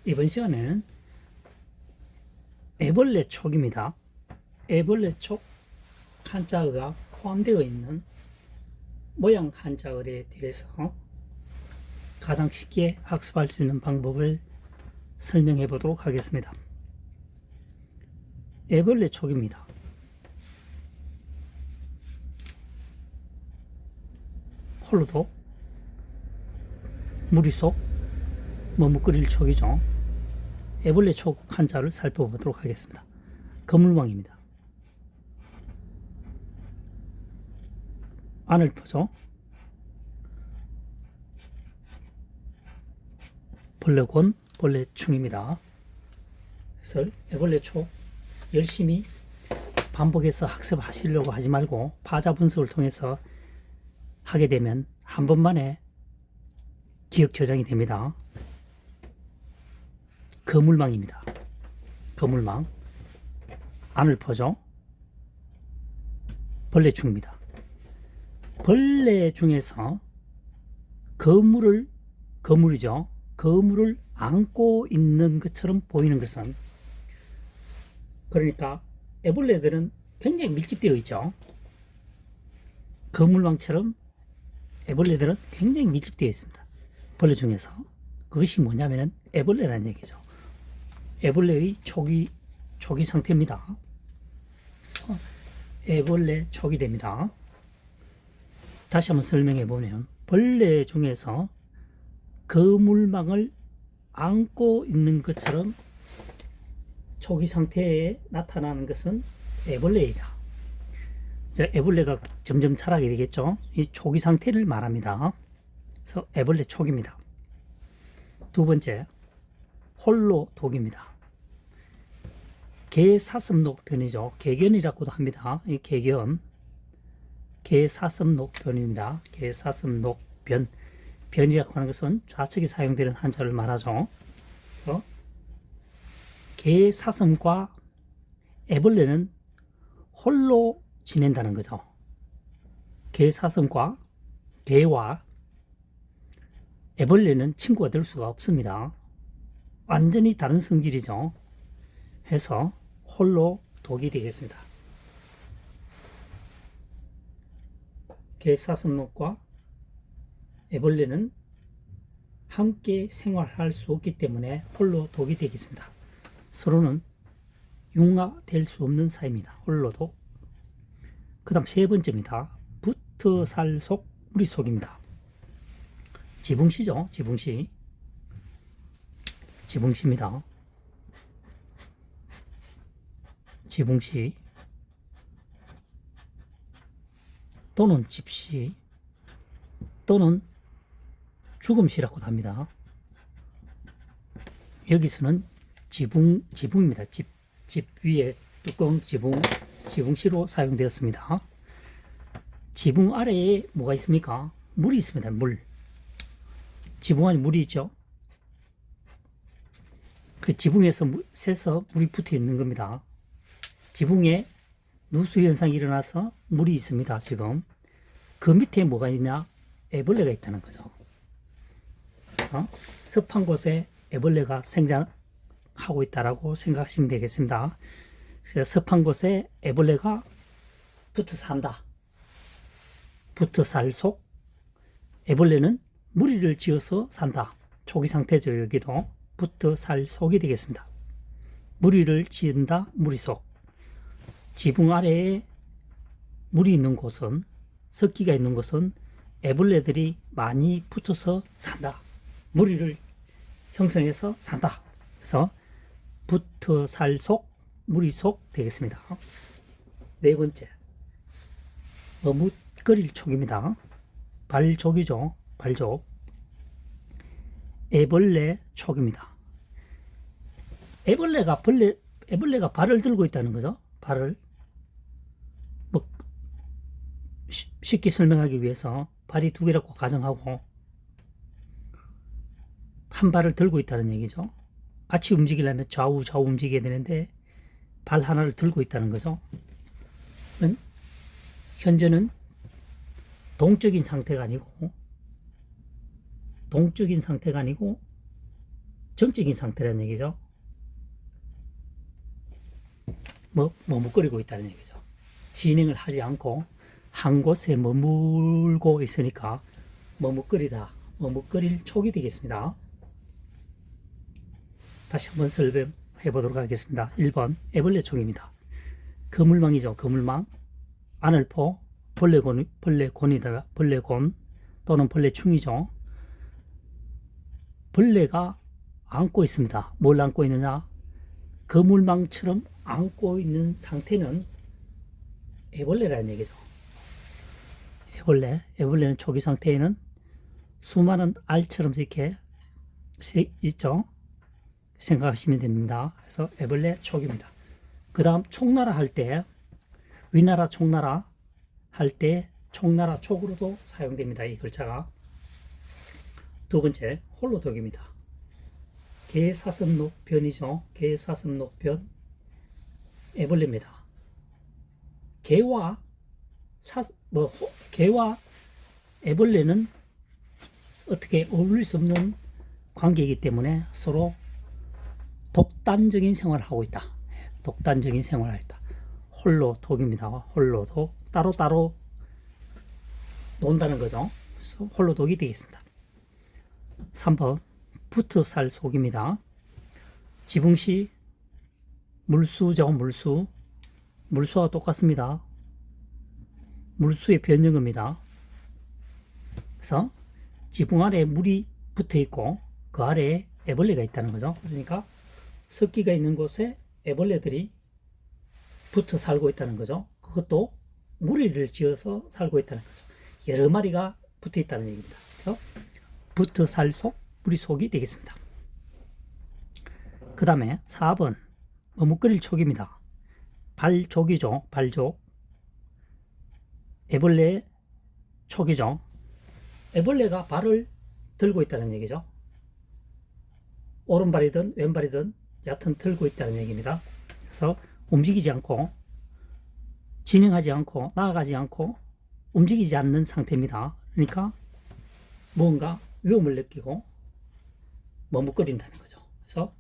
이번 시간에는 애벌레 촉입니다. 애벌레 촉 한자어가 포함되어 있는 모양 한자어에 대해서 가장 쉽게 학습할 수 있는 방법을 설명해 보도록 하겠습니다. 애벌레 촉입니다. 홀로도 무리속 머뭇거릴 촉이죠. 애벌레 촉 한자를 살펴보도록 하겠습니다. 거물망입니다. 안을 퍼죠. 벌레곤 벌레충입니다. 그래서 애벌레 촉 열심히 반복해서 학습하시려고 하지 말고 파자 분석을 통해서 하게 되면 한 번만에 기억 저장이 됩니다. 거물망입니다. 거물망. 안을 퍼죠. 벌레충입니다. 벌레 중에서 거물이죠. 거물을 안고 있는 것처럼 보이는 것은, 그러니까 애벌레들은 굉장히 밀집되어 있죠. 거물망처럼 애벌레들은 굉장히 밀집되어 있습니다. 벌레 중에서. 그것이 뭐냐면 애벌레라는 얘기죠. 애벌레의 초기 상태입니다. 그래서 애벌레 촉이 됩니다. 다시 한번 설명해 보면, 벌레 중에서 거물망을 안고 있는 것처럼 초기 상태에 나타나는 것은 애벌레이다. 애벌레가 점점 자라게 되겠죠. 이 초기 상태를 말합니다. 그래서 애벌레 촉입니다. 두 번째, 홀로 독입니다. 개사슴녹변이죠. 개견이라고도 합니다. 이 개견, 개사슴녹변입니다. 개사슴녹변, 변이라고 하는 것은 좌측에 사용되는 한자를 말하죠. 그래서 개사슴과 애벌레는 홀로 지낸다는 거죠. 개사슴과 개와 애벌레는 친구가 될 수가 없습니다. 완전히 다른 성질이죠. 해서 홀로 독이 되겠습니다. 개사슴록과 애벌레는 함께 생활할 수 없기 때문에 홀로 독이 되겠습니다. 서로는 융화될 수 없는 사이입니다. 홀로 독. 그 다음 세 번째입니다. 붙어살속 무리속입니다. 지붕시죠. 지붕시입니다. 지붕시 또는 집시 또는 죽음시라고도 합니다. 여기서는 지붕입니다. 집 위에 뚜껑 지붕시로 사용되었습니다. 지붕 아래에 뭐가 있습니까? 물이 있습니다. 물. 지붕 안에 물이 있죠. 그 지붕에서 새서 물이 붙어 있는 겁니다. 지붕에 누수 현상이 일어나서 물이 있습니다. 지금 그 밑에 뭐가 있냐? 애벌레가 있다는 거죠. 그래서 습한 곳에 애벌레가 생장하고 있다라고 생각하시면 되겠습니다. 그래서 습한 곳에 애벌레가 붙어 산다. 붙어 살 속. 애벌레는 무리를 지어서 산다. 초기 상태죠. 여기도 붙어 살 속이 되겠습니다. 무리를 지은다. 무리 속. 지붕 아래에 물이 있는 곳은, 습기가 있는 곳은 애벌레들이 많이 붙어서 산다. 무리를 형성해서 산다. 그래서 붙어 살 속, 무리 속 되겠습니다. 네 번째, 머뭇거릴 촉입니다. 발족이죠. 발족. 애벌레 촉입니다. 애벌레가 발을 들고 있다는 거죠. 발을. 쉽게 설명하기 위해서 발이 두 개라고 가정하고 한 발을 들고 있다는 얘기죠. 같이 움직이려면 좌우 움직여야 되는데 발 하나를 들고 있다는 거죠. 현재는 동적인 상태가 아니고 정적인 상태라는 얘기죠. 머뭇거리고 있다는 얘기죠. 진행을 하지 않고 한 곳에 머물고 있으니까 머뭇거릴 촉이 되겠습니다. 다시 한번 설명해 보도록 하겠습니다. 1번 애벌레 촉입니다. 그물망이죠. 그물망, 아늘포, 벌레곤 또는 벌레충이죠. 벌레가 안고 있습니다. 뭘 안고 있느냐? 그물망처럼 안고 있는 상태는 애벌레라는 얘기죠. 애벌레는 초기 상태에는 수많은 알처럼 이렇게 있죠. 생각하시면 됩니다. 그래서 애벌레 촉입니다. 그 다음 총나라 할 때, 위나라 총나라 할 때 총나라 촉으로도 사용됩니다. 이 글자가. 두 번째 홀로독입니다. 개사슴녹변이죠. 개사슴녹변 애벌레입니다. 개와 애벌레는 어떻게 어울릴 수 없는 관계이기 때문에 서로 독단적인 생활을 하고 있다. 독단적인 생활을 하고 있다. 홀로독입니다. 홀로독. 따로따로 논다는 거죠. 그래서 홀로독이 되겠습니다. 3번 부트살속입니다. 지붕시 물수죠. 물수와 똑같습니다. 물수의 변형입니다. 그래서 지붕 아래에 물이 붙어 있고 그 아래에 애벌레가 있다는 거죠. 그러니까 습기가 있는 곳에 애벌레들이 붙어 살고 있다는 거죠. 그것도 무리를 지어서 살고 있다는 거죠. 여러 마리가 붙어 있다는 얘기입니다. 그래서 부트살속, 무리속이 되겠습니다. 그 다음에 4번 머뭇거릴 촉입니다. 발족이죠. 발족. 애벌레 촉이죠. 애벌레가 발을 들고 있다는 얘기죠. 오른발이든 왼발이든 여하튼 들고 있다는 얘기입니다. 그래서 움직이지 않고 진행하지 않고 나아가지 않고 움직이지 않는 상태입니다. 그러니까 뭔가 위험을 느끼고 머뭇거린다는 거죠. 그래서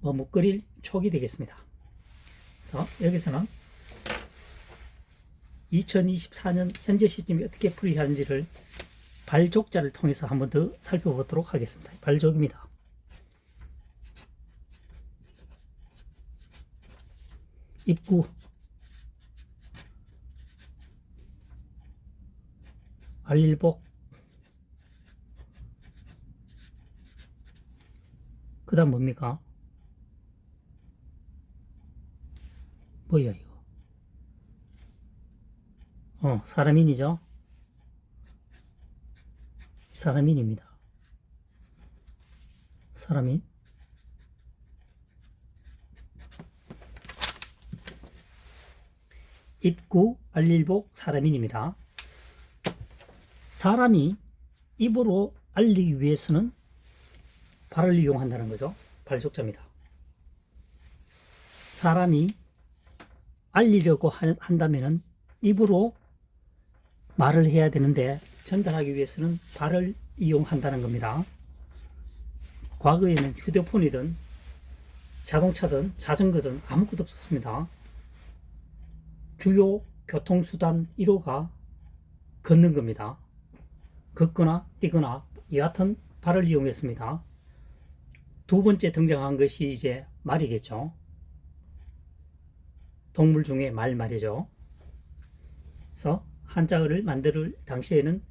머뭇거릴 촉이 되겠습니다. 그래서 여기서는 2024년 현재 시점이 어떻게 풀이하는지를 발족자를 통해서 한번 더 살펴보도록 하겠습니다. 발족입니다. 입구, 알일복, 그 다음 뭡니까? 뭐야 이거? 사람인이죠? 사람인입니다. 사람인. 입구, 알릴복, 사람인입니다. 사람이 입으로 알리기 위해서는 발을 이용한다는 거죠. 발족자입니다. 사람이 알리려고 한다면 입으로 말을 해야 되는데 전달하기 위해서는 발을 이용한다는 겁니다. 과거에는 휴대폰이든 자동차든 자전거든 아무것도 없었습니다. 주요 교통수단 1호가 걷는 겁니다. 걷거나 뛰거나 여하튼 발을 이용했습니다. 두 번째 등장한 것이 이제 말이겠죠. 동물 중에 말이죠. 그래서 한자어를 만들 당시에는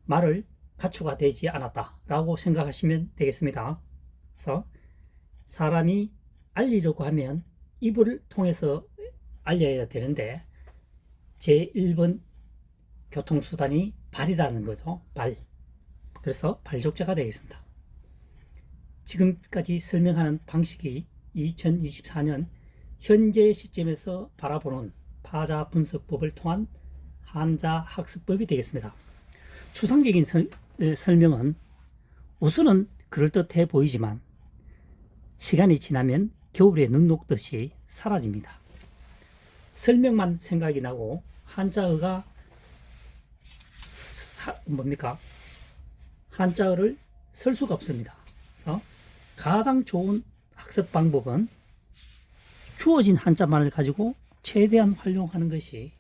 말을 가축화 되지 않았다라고 생각하시면 되겠습니다. 그래서 사람이 알리려고 하면 입을 통해서 알려야 되는데 제1번 교통수단이 발이라는 거죠. 발. 그래서 발족자가 되겠습니다. 지금까지 설명하는 방식이 2024년 현재 시점에서 바라보는 파자 분석법을 통한 한자 학습법이 되겠습니다. 추상적인 설명은 우선은 그럴듯해 보이지만 시간이 지나면 겨울에 눈 녹듯이 사라집니다. 설명만 생각이 나고 한자어가 한자어를 쓸 수가 없습니다. 그래서 가장 좋은 학습 방법은 주어진 한자만을 가지고 최대한 활용하는 것이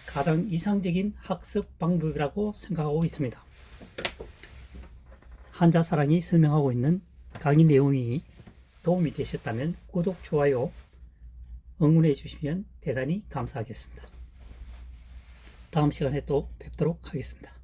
가장 이상적인 학습 방법이라고 생각하고 있습니다. 한자사랑이 설명하고 있는 강의 내용이 도움이 되셨다면 구독, 좋아요, 응원해 주시면 대단히 감사하겠습니다. 다음 시간에 또 뵙도록 하겠습니다.